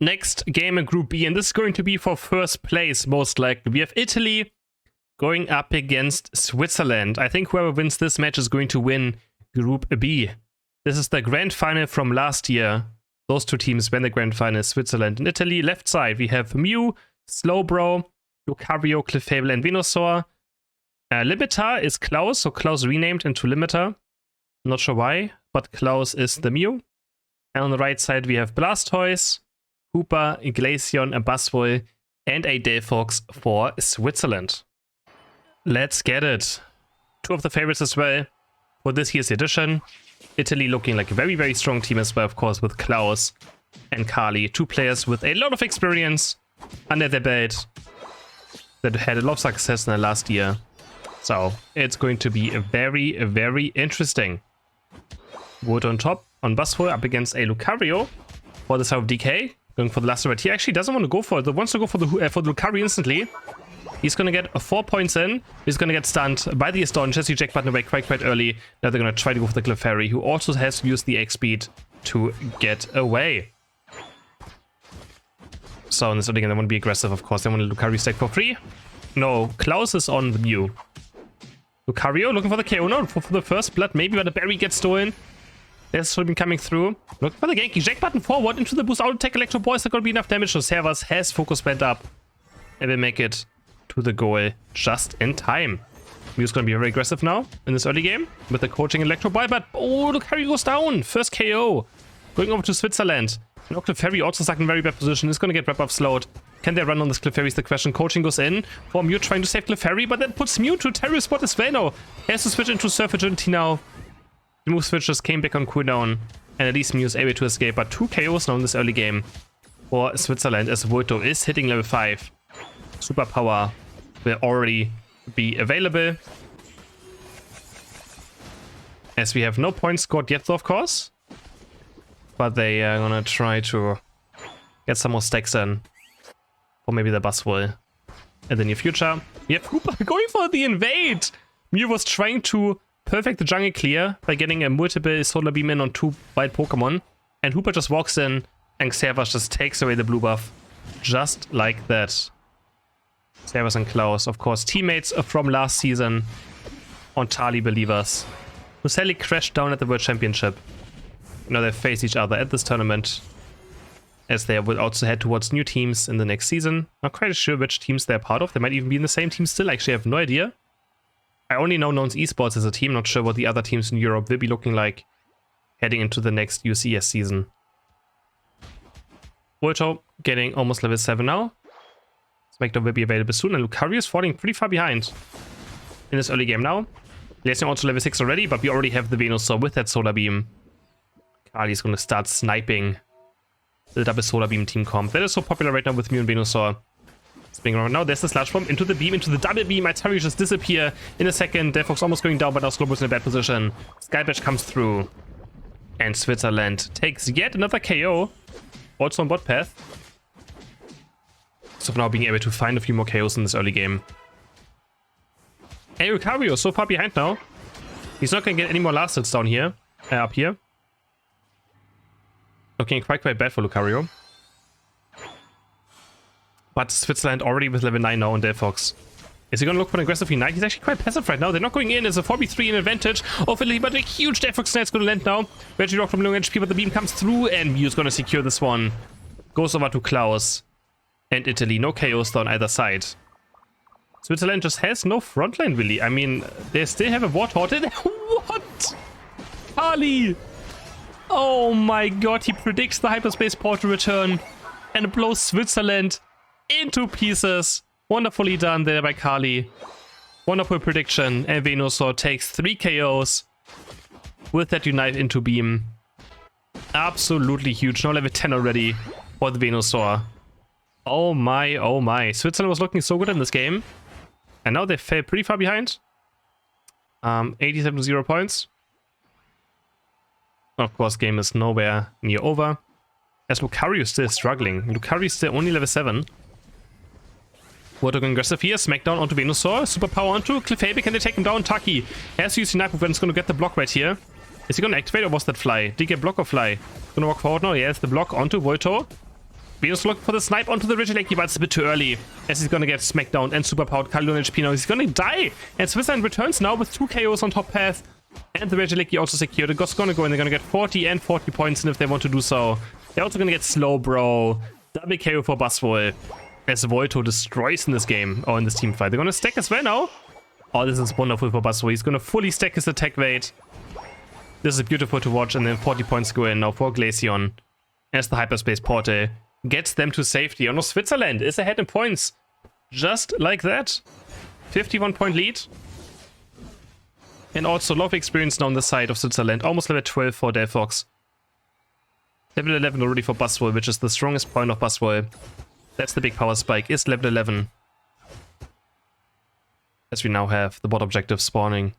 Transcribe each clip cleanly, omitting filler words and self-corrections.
Next game in Group B, and this is going to be for first place, most likely. We have Italy going up against Switzerland. I think whoever wins this match is going to win Group B. This is the grand final from last year. Those two teams win the grand final, Switzerland and Italy. Left side, we have Mew, Slowbro, Lucario, Clefable, and Venusaur. Limiter is Klaus, so Klaus renamed into Limiter. Not sure why, but Klaus is the Mew. And on the right side, we have Blastoise, Hooper, Glaceon, a Buzzwole, and a Delphox for Switzerland. Let's get it. Two of the favorites as well for this year's edition. Italy looking like a very, very strong team as well, of course, with Klaus and Kali. Two players with a lot of experience under their belt that had a lot of success in the last year. So it's going to be a very, very interesting. Wood on top on Buzzwole up against a Lucario for the side of DK. Going for the last right. He actually doesn't want to go for it. He wants to go for the Lucario instantly. He's going to get 4 points in. He's going to get stunned by the Astonish. He check button away quite early. Now they're going to try to go for the Clefairy, who also has to use the X speed to get away. So in this early game, they want to be aggressive, of course. They want a Lucario stack for free. No, Klaus is on the Mew. Lucario looking for the KO. No, for the first blood, maybe, but the berry gets stolen. There's Solbim coming through. Looking for the Genki. Jack button forward into the boost. Auto attack Electro Ball. Is not going to be enough damage. So Servus has focus bent up and will make it to the goal just in time. Mew's going to be very aggressive now in this early game with the coaching Electro Ball. But oh, Lucario goes down. First KO. Going over to Switzerland. And Clefairy also stuck in a very bad position. Is going to get wrap-up slowed. Can they run on this Clefairy is the question. Coaching goes in for Mew trying to save Clefairy, but that puts Mew to a terrible spot as well now. He has to switch into Surf Agility now. The move switch just came back on cooldown, and at least Mew is able to escape. But 2 KOs now in this early game for Switzerland as Volto is hitting level 5. Superpower will already be available. As we have no points scored yet, though, of course. But they are gonna try to get some more stacks in. Or maybe the Buzzwole in the near future. We have Hooper going for the invade! Mew was trying to perfect the jungle clear by getting a multiple Solar Beam in on 2 wild Pokemon. And Hooper just walks in and Servus just takes away the blue buff. Just like that. Servus and Klaus, of course, teammates from last season on Tali Believers, who sadly crashed down at the World Championship. Now they face each other at this tournament, as they will also head towards new teams in the next season. Not quite sure which teams they're part of. They might even be in the same team still. Actually, I have no idea. I only know Nons Esports as a team. Not sure what the other teams in Europe will be looking like heading into the next UCS season. Volto getting almost level 7 now. Smackdown will be available soon, and Lucario is falling pretty far behind in this early game now. Glaceon also level 6 already, but we already have the Venusaur with that Solar Beam. Kali is going to start sniping the double Solar Beam team comp. That is so popular right now with Mew and Venusaur. Spinning around now, there's the Sludge Bomb into the beam, into the double beam. Itari just disappear in a second. Delphox almost going down, but now Slowbro's in a bad position. Skybash comes through. And Switzerland takes yet another KO. Also on bot path. So for now being able to find a few more KOs in this early game. Hey, Lucario so far behind now. He's not going to get any more last hits down here. Up here. Looking quite bad for Lucario. But Switzerland already with level 9 now on Delphox. Is he going to look for an aggressive Unite? He's actually quite passive right now. They're not going in as a 4v3 in advantage of Italy, but a huge Delphox Snare is going to land now. Regirock from low HP, but the beam comes through, and Mew's going to secure this one. Goes over to Klaus. And Italy, no KOs down either side. Switzerland just has no frontline, really. I mean, they still have a Warthog. What? Kali! Oh my god, he predicts the Hyperspace Portal return and blows Switzerland into pieces. Wonderfully done there by Kali. Wonderful prediction. And Venusaur takes 3 KOs with that Unite into beam. Absolutely huge. Now level 10 already for the Venusaur. Oh my, oh my. Switzerland was looking so good in this game. And now they fell pretty far behind. 87 to 0 points. Of course, game is nowhere near over. As Lucario is still struggling. Lucario is still only level 7. Water going aggressive here. Smackdown onto Venusaur. Superpower onto Clefable. Can they take him down? Taki has to use the knife move and it's going to get the block right here. Is he going to activate or was that fly? Did he get block or fly? Going to walk forward now. He has the block onto Volto. Venus looking for the snipe onto the Reggie, but it's a bit too early, as he's gonna get smacked down and superpowered. Kali on HP now. He's gonna die. And Switzerland returns now with 2 KOs on top path. And the Reggie also secured. The God's gonna go and they're gonna get 40 and 40 points in if they want to do so. They're also gonna get slow, bro. Double KO for Buzzwole. As Volto destroys in this game, or in this team fight. They're gonna stack as well now. Oh, this is wonderful for Buzzwole. He's gonna fully stack his attack weight. This is beautiful to watch, and then 40 points go in now for Glaceon. As the hyperspace portal gets them to safety. Oh no, Switzerland is ahead in points. Just like that. 51 point lead. And also a lot of experience now on the side of Switzerland. Almost level 12 for Delphox. Level 11 already for Buzzwole, which is the strongest point of Buzzwole. That's the big power spike, is level 11. As we now have the bot objective spawning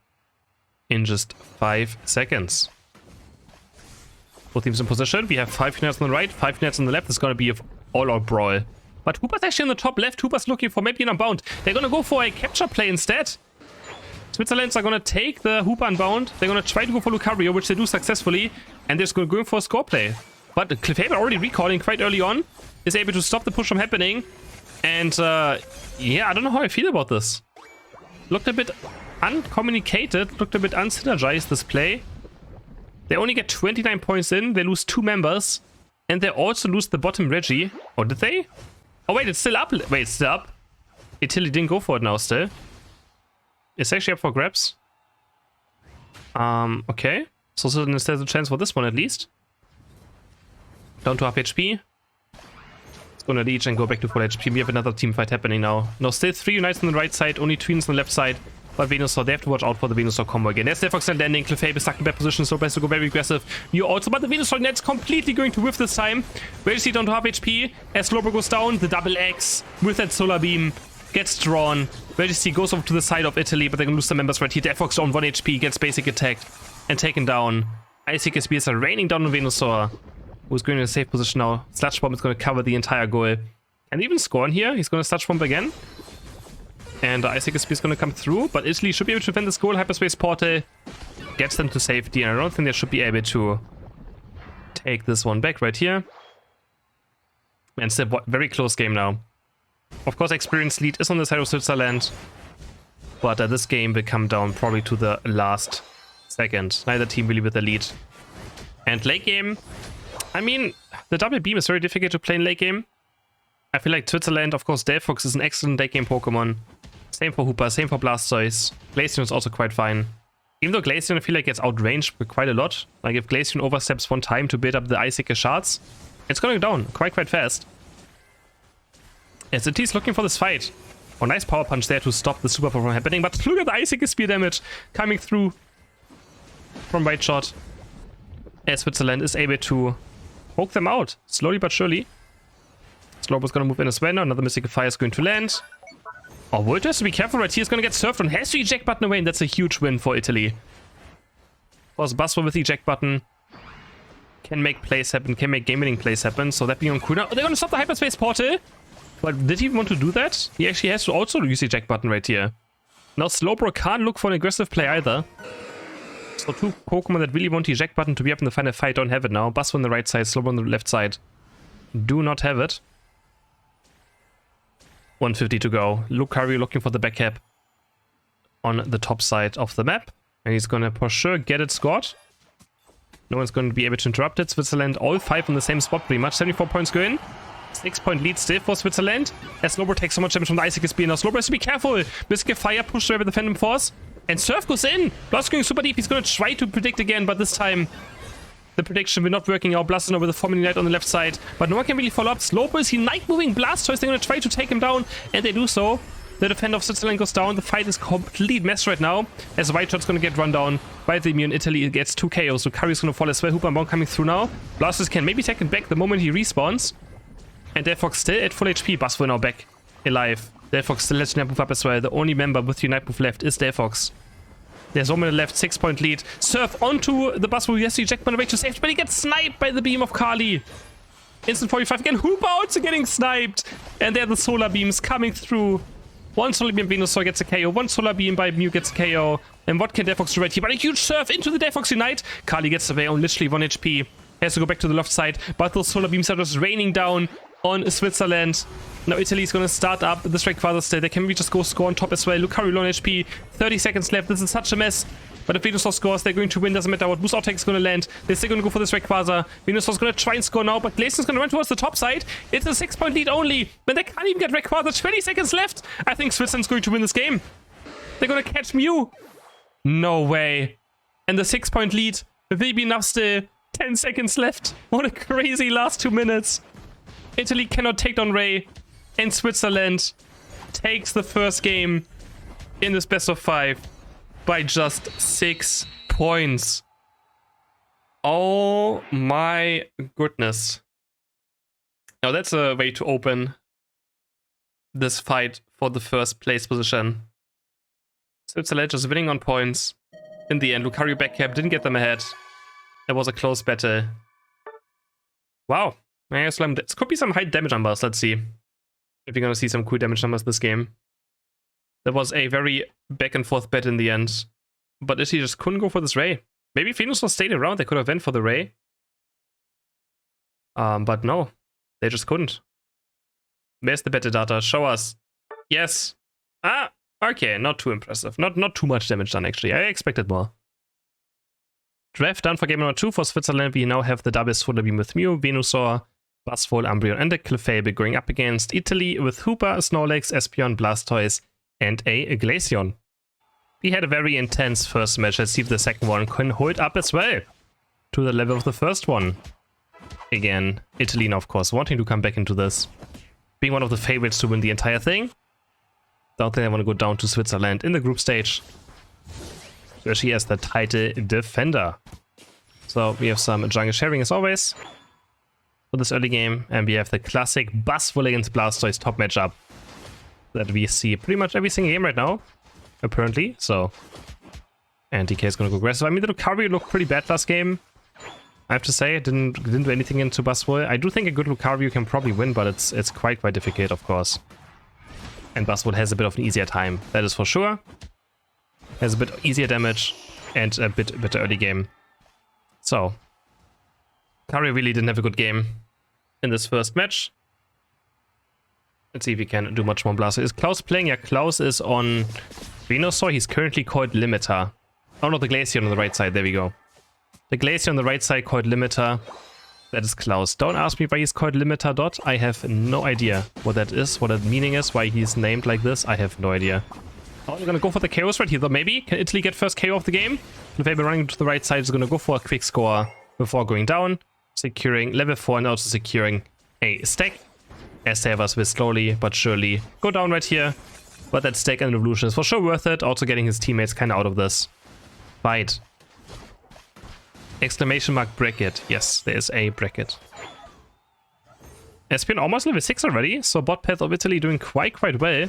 in just 5 seconds. Both teams in position. We have 5 units on the right, 5 units on the left. It's going to be an all-out brawl. But Hooper's actually on the top left. Hooper's looking for maybe an unbound. They're going to go for a capture play instead. Switzerland's are going to take the Hooper unbound. They're going to try to go for Lucario, which they do successfully. And they're just going to go for a score play. But Clefable already recalling quite early on. Is able to stop the push from happening. And yeah, I don't know how I feel about this. Looked a bit uncommunicated. Looked a bit unsynergized, this play. They only get 29 points in. They lose 2 members. And they also lose the bottom Reggie. Oh, did they? Oh, wait, it's still up. Wait, it's still up. Italy didn't go for it now still. It's actually up for grabs. Okay. So there's a chance for this one at least. Down to half HP. It's gonna leech and go back to full HP. We have another team fight happening now. No, still 3 unites on the right side, only 2 units on the left side. But Venusaur, they have to watch out for the Venusaur combo again. There's Delphox and landing. Clefable stuck in bad position, so best to go very aggressive. You also, but the Venusaur net's completely going to whiff this time. Reggie down to half HP. As Slowbro goes down, the double X with that solar beam gets drawn. Reggie goes over to the side of Italy, but they're gonna lose some members right here. Delphox down 1 HP, gets basic attacked and taken down. Icy spears are raining down on Venusaur, who's going in a safe position now. Sludge Bomb is going to cover the entire goal. And even Scorn here, he's going to Sludge Bomb again. And Icy Spear is going to come through, but Italy should be able to defend this goal. Hyperspace Portal gets them to safety, and I don't think they should be able to take this one back right here. And it's a very close game now. Of course, experience lead is on the side of Switzerland, but this game will come down probably to the last second. Neither team really with the lead. And late game, I mean, the double beam is very difficult to play in late game. I feel like Switzerland, of course, Delphox is an excellent late game Pokemon. Same for Hooper, same for Blastoise. Glaceon is also quite fine. Even though Glaceon, I feel like gets outranged quite a lot. Like if Glaceon oversteps one time to build up the Icicle shards, it's going down quite fast. As it is looking for this fight. Oh, nice power punch there to stop the super from happening. But look at the Icicle spear damage coming through from White Shot. As Switzerland is able to poke them out slowly but surely. Slowbro's gonna move in as well now. Another Mystical Fire is going to land. Oh, Volto has to be careful right here. He's gonna get surfed on. Has to eject button away, and that's a huge win for Italy. Of course, Buzzwole with the eject button can make plays happen, can make game-winning plays happen. So that being on cooldown. Oh, they're gonna stop the hyperspace portal. But did he even want to do that? He actually has to also use the eject button right here. Now Slowbro can't look for an aggressive play either. So 2 Pokemon that really want the eject button to be up in the final fight don't have it now. Buzzwole on the right side, Slowbro on the left side do not have it. 150 to go. Lucario looking for the back cap on the top side of the map. And he's gonna for sure get it scored. No one's going to be able to interrupt it. Switzerland, all 5 on the same spot pretty much. 74 points go in. 6-point lead still for Switzerland. As Slowbro takes so much damage from the Icicle Spear. Now Slowbro has to be careful. Mystical Fire pushed over the Phantom Force. And Surf goes in. Blast going super deep. He's going to try to predict again, but this time the prediction will not working out. Blasting over the Forming Knight on the left side. But no one can really follow up. Slowbro is he night moving Blastoise. They're going to try to take him down. And they do so. The defender of Switzerland goes down. The fight is complete mess right now. As White Shot's going to get run down by the immune. Italy gets 2 KOs. So Lucario's going to fall as well. Hooper and Bomb coming through now. Blastoise can maybe take it back the moment he respawns. And Delphox still at full HP. Buzzwole now back alive. Delphox still lets move up as well. The only member with the Unite move left is Delphox. There's 1 minute left, 6-point lead. Surf onto the Buzzwole. Yes, he eject by the way to safety, but he gets sniped by the beam of Kali. Instant 45 again. Hooper also getting sniped. And there are the solar beams coming through. 1 solar beam Venusaur gets a KO. 1 solar beam by Mew gets a KO. And what can Delphox do right here? But a huge surf into the Delphox Unite. Kali gets away on literally 1 HP. Has to go back to the left side. But those solar beams are just raining down on Switzerland. Now Italy is going to start up this Rayquaza state. They can maybe just go score on top as well. Lucario low on HP. 30 seconds left. This is such a mess. But if Venusaur scores, they're going to win. Doesn't matter what boost attack is going to land. They're still going to go for this Rayquaza. Venusaur's going to try and score now, but Glaceon's going to run towards the top side. It's a 6-point lead only. But they can't even get Rayquaza. 20 seconds left. I think Switzerland's going to win this game. They're going to catch Mew. No way. And the 6-point lead will be enough still. 10 seconds left. What a crazy last 2 minutes. Italy cannot take down Ray. And Switzerland takes the first game in this best of 5 by just 6 points. Oh my goodness. Now that's a way to open this fight for the first place position. Switzerland just winning on points. In the end, Lucario backcap didn't get them ahead. It was a close battle. Wow. I guess this could be some high damage numbers. Let's see if you're going to see some cool damage numbers this game. That was a very back and forth bet in the end. But Italy just couldn't go for this Ray. Maybe if Venusaur stayed around, they could have went for the Ray. But no, they just couldn't. Where's the better data? Show us. Yes. Ah, okay, not too impressive. Not too much damage done, actually. I expected more. Draft done for game number 2 for Switzerland. We now have the double Solar Beam with Mew, Venusaur, Buzzwole, Umbreon, and a Clefable going up against Italy with Hooper, Snorlax, Espeon, Blastoise, and a Glaceon. We had a very intense first match. Let's see if the second one can hold up as well to the level of the first one. Again, Italy now, of course, wanting to come back into this. Being one of the favorites to win the entire thing. Don't think I want to go down to Switzerland in the group stage. Especially as the title defender. So we have some jungle sharing as always for this early game. And we have the classic Buzzwole against Blastoise top matchup that we see pretty much every single game right now, apparently. So, and DK is going to go aggressive. I mean, the Lucario looked pretty bad last game. I have to say, it didn't do anything into Buzzwole. I do think a good Lucario can probably win, but it's quite difficult, of course. And Buzzwole has a bit of an easier time, that is for sure. Has a bit easier damage and a bit better early game. So, Lucario really didn't have a good game in this first match. Let's see if we can do much more Blastoise. Is Klaus playing? Yeah, Klaus is on Venusaur. He's currently called Limiter. Oh no, the Glaceon on the right side. There we go. The Glaceon on the right side called Limiter. That is Klaus. Don't ask me why he's called Limiter Dot. I have no idea what that is, what that meaning is, why he's named like this. I have no idea. Oh, they're gonna go for the KOs right here though, maybe? Can Italy get first KO of the game? Clefable running to the right side is gonna go for a quick score before going down. Securing level 4 and also securing a stack. As they have us will slowly but surely go down right here. But that stack and evolution is for sure worth it. Also getting his teammates kind of out of this fight. Exclamation mark bracket. Yes, there is a bracket. Espeon almost level 6 already. So bot path of Italy doing quite well.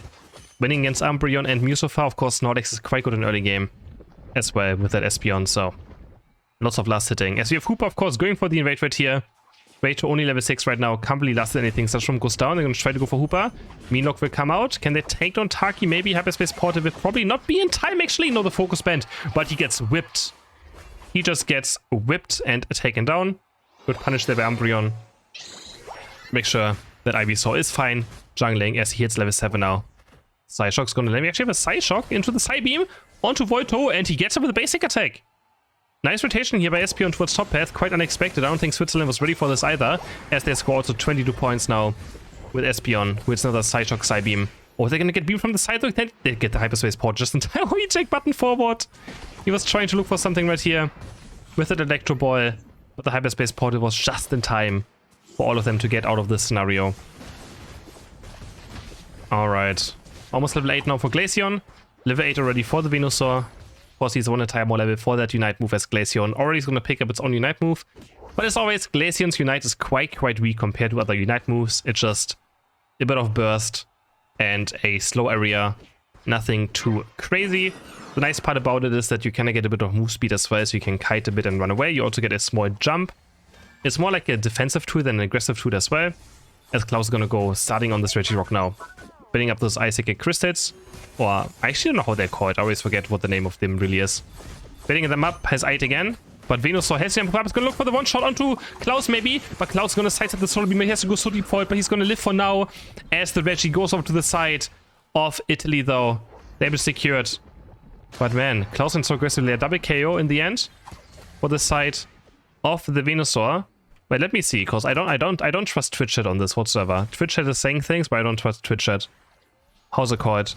Winning against Umbreon and Mew so far. Of course, Snorlax is quite good in early game as well with that Espeon. So lots of last hitting. As we have Hooper, of course, going for the invade right here. Wait to only level 6 right now. Can't really last anything. Sunstrom goes down. They're going to try to go for Hooper. Meanlock will come out. Can they take down Taki? Maybe Hyperspace Portal will probably not be in time actually. No, the focus band. But he gets whipped. He just gets whipped and taken down. Good punish there by Umbreon. Make sure that Ivysaur is fine jungling as he hits level 7 now. Psyshock's going to let me actually have a Psyshock into the Psybeam onto Volto and he gets him with a basic attack. Nice rotation here by Espeon towards top path, quite unexpected. I don't think Switzerland was ready for this either, as they score also 22 points now with Espeon, with another Psyshock Psybeam. Oh, they're gonna get beam from the side, they get the Hyperspace Port just in time. Oh, eject button forward. He was trying to look for something right here with an Electro Ball, but the Hyperspace Portal was just in time for all of them to get out of this scenario. Alright, almost level 8 now for Glaceon, level 8 already for the Venusaur. Of course, he's one entire more level for that Unite move as Glaceon. Already is going to pick up its own Unite move. But as always, Glaceon's Unite is quite weak compared to other Unite moves. It's just a bit of burst and a slow area. Nothing too crazy. The nice part about it is that you can get a bit of move speed as well, so you can kite a bit and run away. You also get a small jump. It's more like a defensive tool than an aggressive tool as well. As Klaus is going to go starting on this Regirock now. Building up those Ice Crystals. Or, I actually don't know how they're called. I always forget what the name of them really is. Building them up, has 8 again. But Venusaur has him. Perhaps gonna look for the one shot onto Klaus maybe. But Klaus is gonna sidestep the solar beam. He has to go so deep for it, but he's gonna live for now. As the Reggie goes over to the side of Italy though. They're able to secure it. But man, Klaus went so aggressively. A double KO in the end for the side of the Venusaur. Wait, let me see, because I don't trust Twitch chat on this whatsoever. Twitch chat is saying things, but I don't trust Twitch chat. How's it called?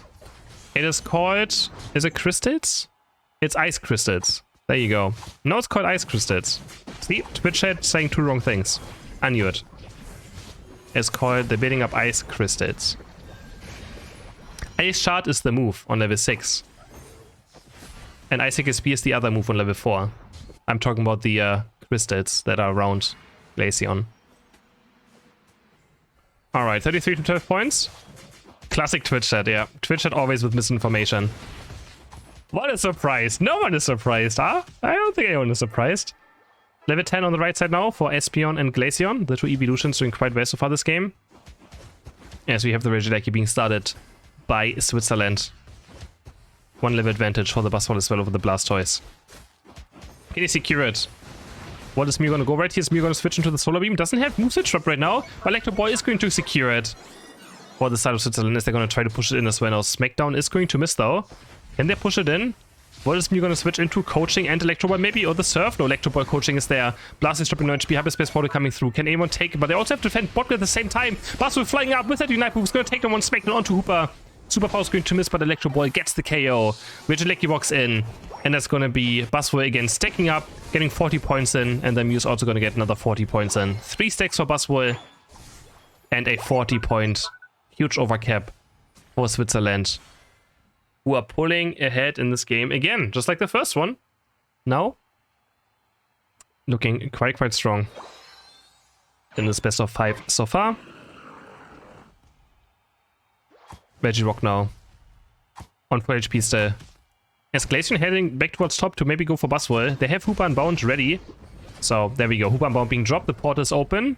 It is called... Is it crystals? It's ice crystals. There you go. No, it's called ice crystals. See? Twitch chat saying two wrong things. I knew it. It's called the building up ice crystals. Ice shard is the move on level 6. And Ice XP is the other move on level 4. I'm talking about the crystals that are around Glaceon. Alright, 33 to 12 points. Classic Twitch chat, yeah. Twitch chat always with misinformation. What a surprise. No one is surprised, huh? I don't think anyone is surprised. Level 10 on the right side now for Espeon and Glaceon. The two evolutions doing quite well so far this game. As we have the Regieleki being started by Switzerland. One level advantage for the Buzzwole as well over the Blastoise. Can he secure it? What is Mew gonna go right here? Is Mew gonna switch into the Solar Beam? Doesn't have Moveset Drop right now, but Electro Ball is going to secure it. For the side of Switzerland, is they're gonna try to push it in as well. Now Smackdown is going to miss though. Can they push it in? What is Mew gonna switch into? Coaching and Electro Ball maybe? Or the Surf? No, Electro Ball coaching is there. Blast is dropping no HP, Hyperspace Portal coming through. Can anyone take it? But they also have to defend bot at the same time. Buzzwole flying up with that Unite move is gonna take them one Smackdown onto Hooper. Superpower is going to miss, but Electro Ball gets the KO. Regieleki walks in, and that's going to be Buzzwole again stacking up, getting 40 points in, and then Mew's also going to get another 40 points in. 3 stacks for Buzzwole, and a 40-point huge overcap for Switzerland, who are pulling ahead in this game again, just like the first one. Now, looking quite strong in this best of 5 so far. Regirock now. On full HP still. As Glaceon heading back towards top to maybe go for Buzzwole. They have Hooper Unbound ready. So there we go. Hooper Unbound being dropped. The port is open.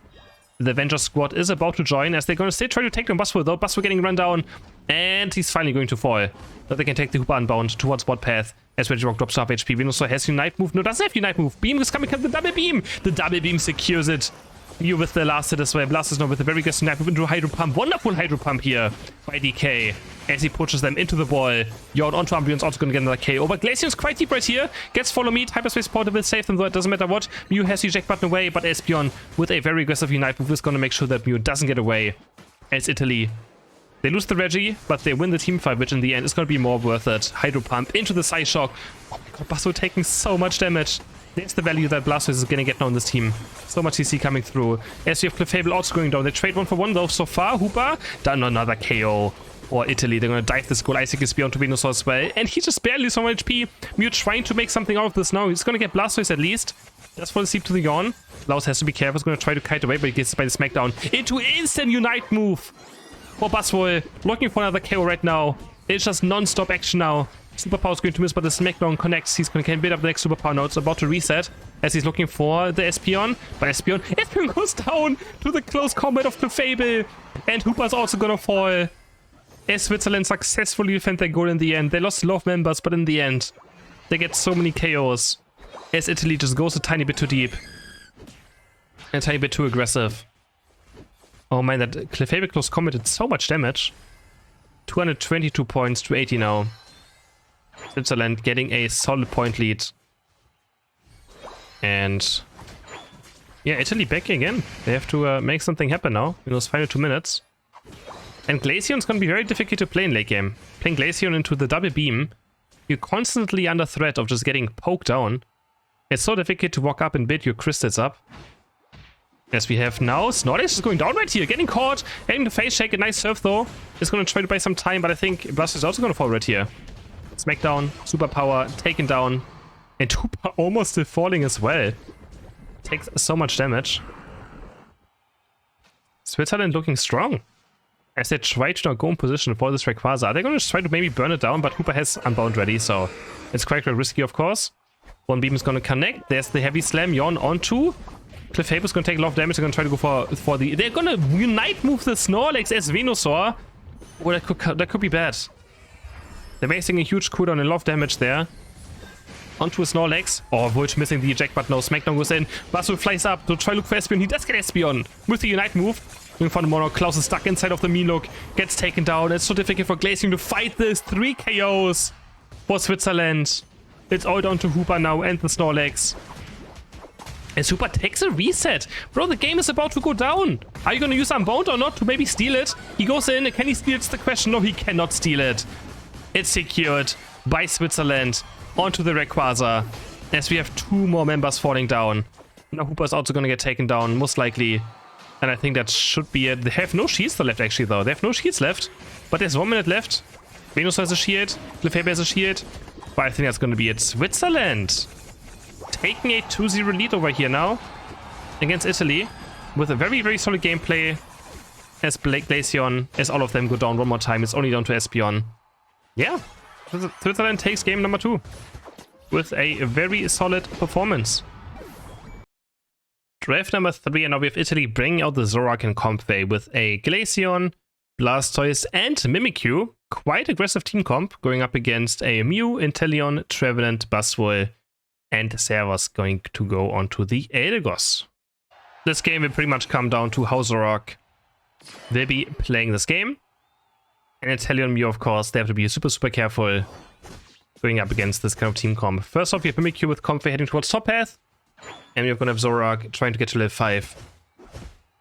The Avenger squad is about to join as they're going to still try to take down Buzzwole though. Buzzwole getting run down. And he's finally going to fall. So they can take the Hooper Unbound towards bot path. As Regirock drops half HP. Venusaur has Unite move. No, doesn't have Unite move. Beam is coming. The double beam. The double beam secures it. You with the last hit as well. Blast is now with a very good snap into Hydro Pump. Wonderful Hydro Pump here by DK as he pushes them into the ball. Yawn onto Umbreon's also going to get another KO. But Glaceon's quite deep right here. Gets Follow Meat. Hyperspace Portal will save them though. It doesn't matter what. Mew has the eject button away, but Espeon with a very aggressive Unite move is going to make sure that Mew doesn't get away. As Italy, they lose the Reggie, but they win the team fight, which in the end is going to be more worth it. Hydro Pump into the Psy Shock. Oh my god, Buzzwole taking so much damage. There's the value that Blastoise is going to get now on this team. So much CC coming through. As we have Clefable also going down. They trade 1 for 1 though so far. Hooper done another KO for Italy. They're going to dive this goal. Isaac is beyond to Venusaur as well. And he just barely so much HP. Mew trying to make something out of this now. He's going to get Blastoise at least. That's for the Seep to the Yawn. Klaus has to be careful. He's going to try to kite away, but he gets by the Smackdown. Into instant Unite move for Buzzwole. Looking for another KO right now. It's just non-stop action now. Superpower is going to miss, but the Smackdown connects. He's going to build up the next Superpower now. It's about to reset as he's looking for the Espeon. But Espeon goes down to the close combat of Clefable. And Hooper's also going to fall. As Switzerland successfully defend their goal in the end. They lost a lot of members, but in the end, they get so many KOs. As Italy just goes a tiny bit too deep. And a tiny bit too aggressive. Oh man, that Clefable close combat did so much damage. 222 points to 80 now. Switzerland getting a solid point lead. And yeah, Italy back again. They have to make something happen now in those final 2 minutes. And Glaceon's gonna be very difficult to play in late game. Playing Glaceon into the double beam, you're constantly under threat of just getting poked down. It's so difficult to walk up and build your crystals up. As we have now, Snorlax is going down right here, getting caught, getting the face shake, a nice surf though. It's gonna try to buy some time, but I think Blastoise is also gonna fall right here. Smackdown, Superpower, taken down. And Hooper almost still falling as well. Takes so much damage. Switzerland looking strong. As they try to now go in position for this Rayquaza. They're going to try to maybe burn it down, but Hooper has Unbound ready, so it's quite risky, of course. One beam is going to connect. There's the Heavy Slam, Yawn onto. Clefable is going to take a lot of damage. They're going to try to go for the... They're going to Unite move the Snorlax as Venusaur. Oh, that could be bad. They're wasting a huge cooldown and a lot of damage there. onto his Snorlax. Oh, Void missing the eject, but no, Smackdown goes in. Basu flies up to try look for Espeon. He does get Espeon with the Unite move. Going for the Mono. Klaus is stuck inside of the Mean gets taken down. It's so difficult for Glaceon to fight this. 3 KOs for Switzerland. It's all down to Hooper now and the Snorlax. And Hooper takes a reset. Bro, the game is about to go down. Are you going to use Unbound or not to maybe steal it? He goes in. Can he steal it? It's the question. No, he cannot steal it. It's secured by Switzerland onto the Rayquaza. As we have 2 more members falling down. Now Hooper is also going to get taken down, most likely. And I think that should be it. They have no shields left, actually, though. They have no shields left. But there's 1 minute left. Venus has a shield. Clefairy has a shield. But I think that's going to be it. Switzerland taking a 2-0 lead over here now against Italy with a very, very solid gameplay as Glaceon, as all of them go down one more time. It's only down to Espeon. Yeah, Switzerland takes game number 2 with a very solid performance. Draft number 3, and now we have Italy bringing out the Zoroark and Comfey with a Glaceon, Blastoise, and Mimikyu. Quite aggressive team comp going up against a Mew, Inteleon, Trevenant, Buzzwole, and Servos going to go onto the Eldegoss. This game will pretty much come down to how Zoroark will be playing this game. And Inteleon, Mew, of course, they have to be super, super careful going up against this kind of team comp. First off, we have Mimikyu with Comfey heading towards top path. And we're going to have Zoroark trying to get to level 5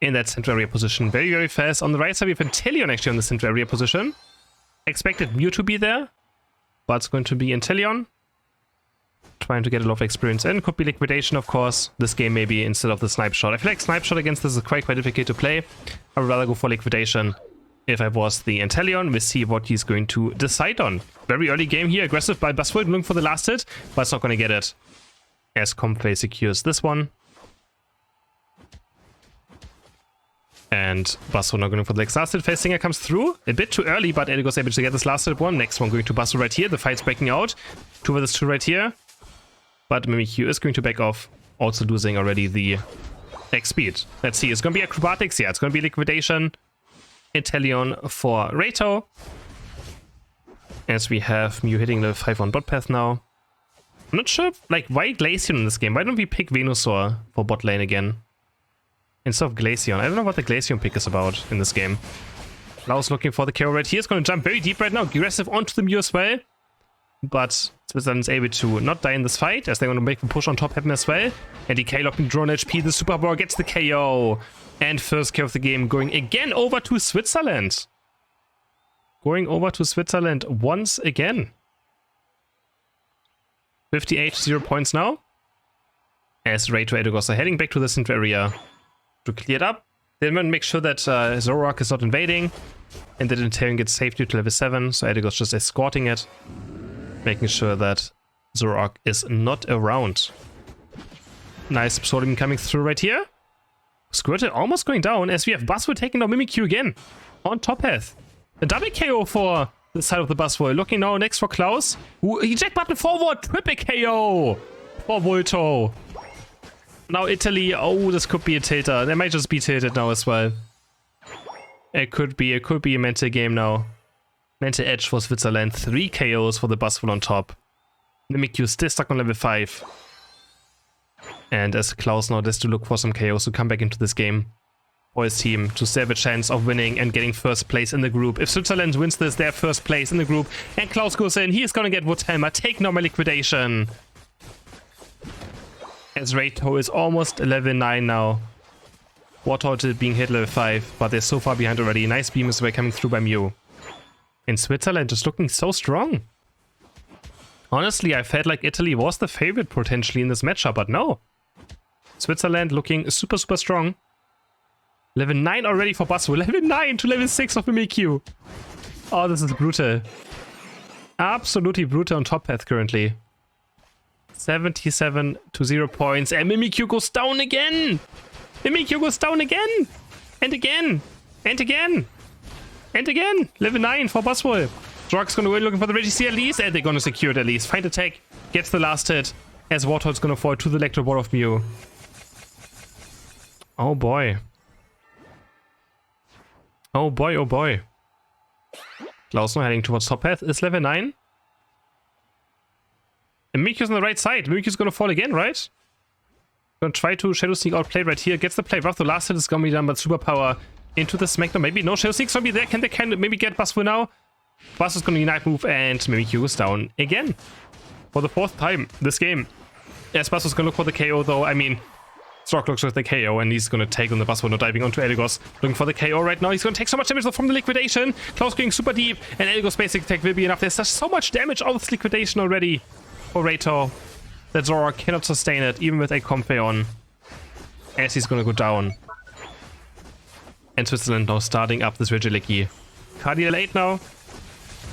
in that center area position. Very, very fast. On the right side, we have Inteleon actually on the center area position. Expected Mew to be there, but it's going to be Inteleon trying to get a lot of experience in. Could be Liquidation, of course, this game maybe instead of the Snipe Shot. I feel like Snipe Shot against this is quite difficult to play. I would rather go for Liquidation if I was the Inteleon. We'll see what he's going to decide on. Very early game here. Aggressive by Buzzwole, looking for the last hit, but it's not going to get it. As Comfey secures this one. And Buzzwole now going for the next last hit. Face Singer comes through. A bit too early, but Eldegoss able to get this last hit one. Next one going to Buzzwole right here. The fight's breaking out. 2 versus 2 right here. But Mimikyu is going to back off. Also losing already the X speed. Let's see. It's going to be Acrobatics. Yeah, it's going to be Liquidation. Inteleon for Rato. As we have Mew hitting level 5 on bot path now. I'm not sure, like, why Glaceon in this game? Why don't we pick Venusaur for bot lane again? Instead of Glaceon. I don't know what the Glaceon pick is about in this game. Klaus looking for the KO right here. He's going to jump very deep right now. Aggressive onto the Mew as well. But Switzerland is able to not die in this fight, as they're going to make the push on top happen as well. And DK locking drone HP. The Super Ball gets the KO. And first KO of the game going again over to Switzerland. Going over to Switzerland once again. 58 0 points now. As Rato Eldegoss are heading back to the center area to clear it up. They want to make sure that Zoroark is not invading. And that Inteleon gets safety to level 7. So Eldegoss just escorting it. Making sure that Zoroark is not around. Nice Pseudonym coming through right here. Squirtle almost going down as we have Buzzwole taking down Mimikyu again. On top path. A double KO for the side of the Buzzwole. Looking now next for Klaus. Eject button forward. Triple KO for Volto. Now Italy. Oh, this could be a tilter. They might just be tilted now as well. It could be a mental game now. Mental edge for Switzerland. 3 KOs for the Buzzwole on top. Mimikyu still stuck on level 5. And as Klaus now has to look for some KOs to come back into this game for his team to still have a chance of winning and getting first place in the group. If Switzerland wins this, they're first place in the group. And Klaus goes in. He is going to get Woodhammer. Take normal Liquidation. As Rato is almost level 9 now. Wartortle being hit level 5, but they're so far behind already. Nice beam is away coming through by Mew. And Switzerland just looking so strong. Honestly, I felt like Italy was the favorite potentially in this matchup, but no. Switzerland looking super, super strong. Level 9 already for Buzzwole. Level 9 to level 6 of Mimikyu. Oh, this is brutal. Absolutely brutal on top path currently. 77 to 0 points. And Mimikyu goes down again. Mimikyu goes down again. And again. And again. And again. Level 9 for Buzzwole. Zoroark's going to win looking for the Reggie at least. And they're going to secure it at least. Find attack. Gets the last hit. As Wartortle's going to fall to the Electro Ball of Mew. Oh boy. Oh boy, oh boy. Klaus now heading towards top path is level 9. And Mimikyu's on the right side. Mimikyu's gonna fall again, right? Gonna try to Shadow Sneak outplay right here. Gets the play rough. The last hit is gonna be done, but Superpower into the Smackdown. Maybe no Shadow Sneak's gonna be there. Can they maybe get Buzzwole now? Buzzwole's gonna Unite move, and Mimikyu is down again. For the 4th time this game. Yes, Buzzwole's gonna look for the KO though. I mean, Zork looks with the KO, and he's gonna take on the Buzzwole, not diving onto Elagos. Looking for the KO right now. He's gonna take so much damage from the liquidation. Klaus going super deep, and Elagos' basic attack will be enough. There's just so much damage out of this liquidation already for Rator that Zork cannot sustain it, even with a Comfey on. As he's gonna go down. And Switzerland now starting up this Regieleki. Cardiel 8 now.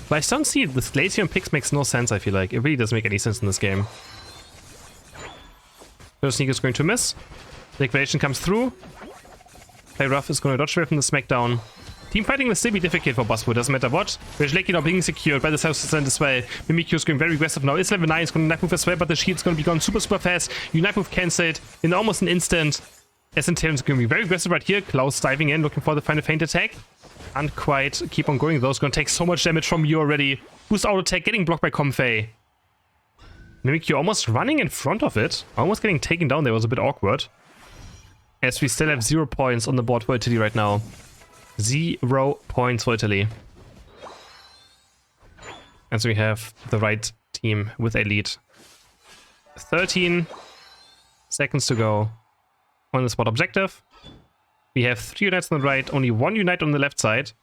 But I don't see this Glaceon picks makes no sense, I feel like. It really doesn't make any sense in this game. Shadow Sneak is going to miss. Liquidation comes through. Play rough is going to dodge away from the Smackdown. Team fighting will still be difficult for Buzzwole, doesn't matter what. Regieleki now being secured by the South Switzerland as well. Mimikyu is going very aggressive now. It's level 9, it's going to Unite move as well, but the shield's going to be gone super fast. Unite move cancelled in almost an instant. SNTM is going to be very aggressive right here. Klaus diving in, looking for the final feint attack. Can't quite keep on going though. It's going to take so much damage from you already. Boost auto attack, getting blocked by Comfey. Mimikyu almost running in front of it. Almost getting taken down there was a bit awkward. As we still have 0 points on the board for Italy right now. 0 points for Italy. And so we have the right team with a lead. 13 seconds to go on the spot objective. We have 3 unites on the right, only 1 unite on the left side.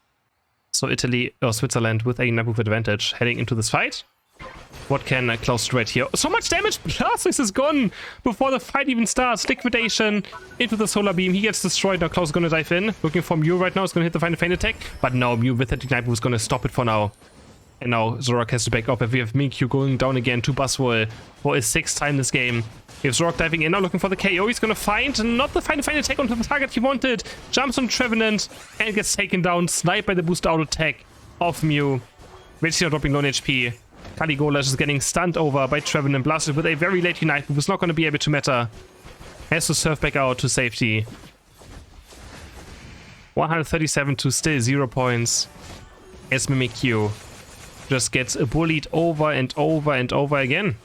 So Italy or Switzerland with a unite move advantage heading into this fight. What can Klaus do right here? So much damage! Blastoise is gone before the fight even starts. Liquidation into the Solar Beam. He gets destroyed. Now Klaus is going to dive in. Looking for Mew right now. Is going to hit the final feint attack. But no, Mew with the Ignite move is going to stop it for now. And now Zorak has to back up. If we have Mimikyu going down again to Buzzwole for his 6th time this game. We have Zorak diving in now, looking for the KO. He's going to find not the final feint attack onto the target he wanted. Jumps on Trevenant and gets taken down. Sniped by the boost out attack of Mew. Regina dropping low on HP. Caligula is getting stunned over by Trevenant. Blasted with a very late Unite move. It's not going to be able to matter. Has to surf back out to safety. 137 to still 0 points. As Mimikyu just gets bullied over and over and over again.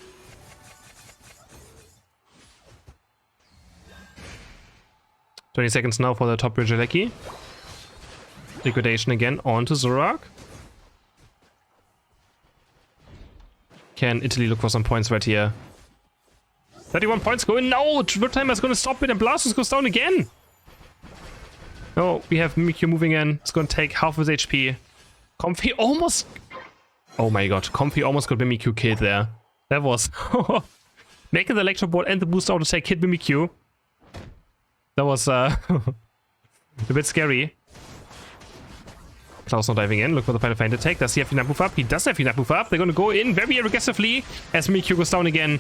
$20 seconds now for the top Regieleki. Liquidation again onto Zorak. Can Italy look for some points right here? 31 points going. No! Timer is going to stop it and Blastoise goes down again. No, we have Mimikyu moving in. It's going to take half of his HP. Comfey almost... Oh my god. Comfey almost got Mimikyu killed there. That was... Making the Electro Board and the boost auto attack hit Mimikyu. That was a bit scary. Klaus now diving in, look for the final feint attack. Does he have enough move up? He does have enough move up. They're going to go in very aggressively as Mimikyu goes down again.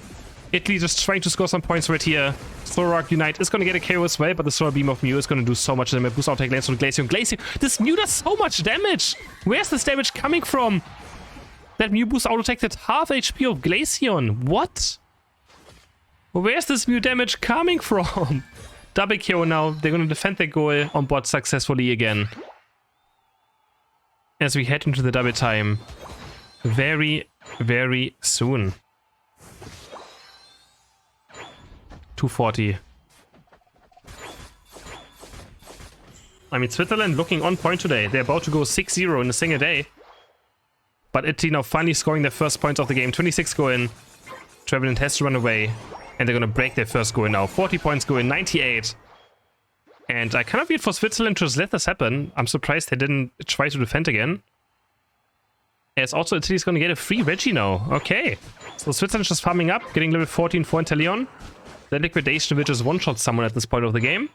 Italy just trying to score some points right here. Zorak Unite is going to get a KO as well, but the Solar Beam of Mew is going to do so much damage. Boost out take lands on Glaceon. This Mew does so much damage! Where's this damage coming from? That Mew boost auto attack at half HP of Glaceon. What? Where's this Mew damage coming from? Double KO now. They're going to defend their goal on board successfully again. As we head into the double time very, very soon. 240. I mean, Switzerland looking on point today. They're about to go 6-0 in a single day. But Italy now finally scoring their first points of the game. 26 go in. Trevenant has to run away. And they're going to break their first goal now. 40 points go in, 98. And I kind of feel for Switzerland to just let this happen. I'm surprised they didn't try to defend again. As also Italy's going to get a free Reggie now. Okay. So Switzerland's just farming up, getting level 14 for Inteleon. The Liquidation will just one-shot someone at this point of the game.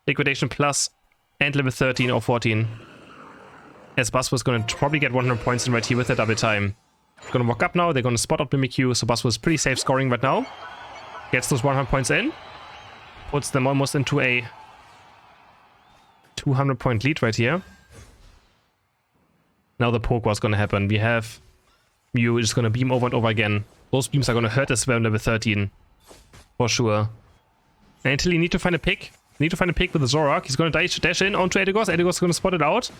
Liquidation plus and level 13 or 14. As Buzzwole's going to probably get 100 points in right here with the double time. Going to walk up now. They're going to spot out Mimikyu. So Buzzwole's pretty safe scoring right now. Gets those 100 points in. Puts them almost into a 200 point lead right here. Now the poke was going to happen. We have Mew is going to beam over and over again. Those beams are going to hurt as well on level 13. For sure. And Italy need to find a pick. Need to find a pick with the Zorak. He's going to dash in onto Elagos. Elagos is going to spot it out.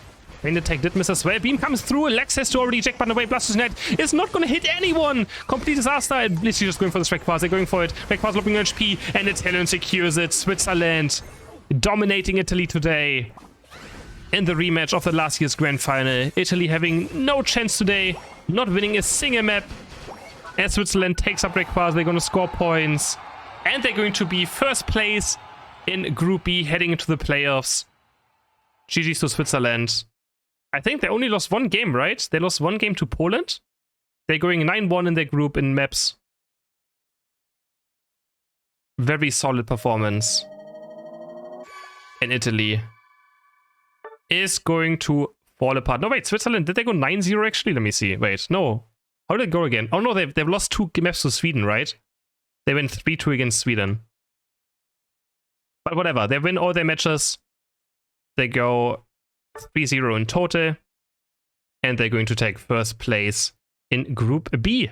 Rain attack did miss as well. Beam comes through. Lex has to already eject, but away. Blastus Net is not going to hit anyone. Complete disaster. And literally just going for the Strike Pass. They're going for it. Strike Pass looking HP, and Italian secures it. Switzerland dominating Italy today in the rematch of the last year's grand final. Italy having no chance today, not winning a single map. As Switzerland takes up Strike Pass, they're going to score points, and they're going to be first place in Group B heading into the playoffs. GG's to Switzerland. I think they only lost one game, right? They lost one game to Poland. They're going 9-1 in their group in maps. Very solid performance. And Italy is going to fall apart. No, wait, Switzerland, did they go 9-0 actually? Let me see. Wait, no. How did it go again? Oh no, they've lost 2 maps to Sweden, right? They went 3-2 against Sweden. But whatever, they win all their matches. They go 3-0 in total, and they're going to take first place in Group B.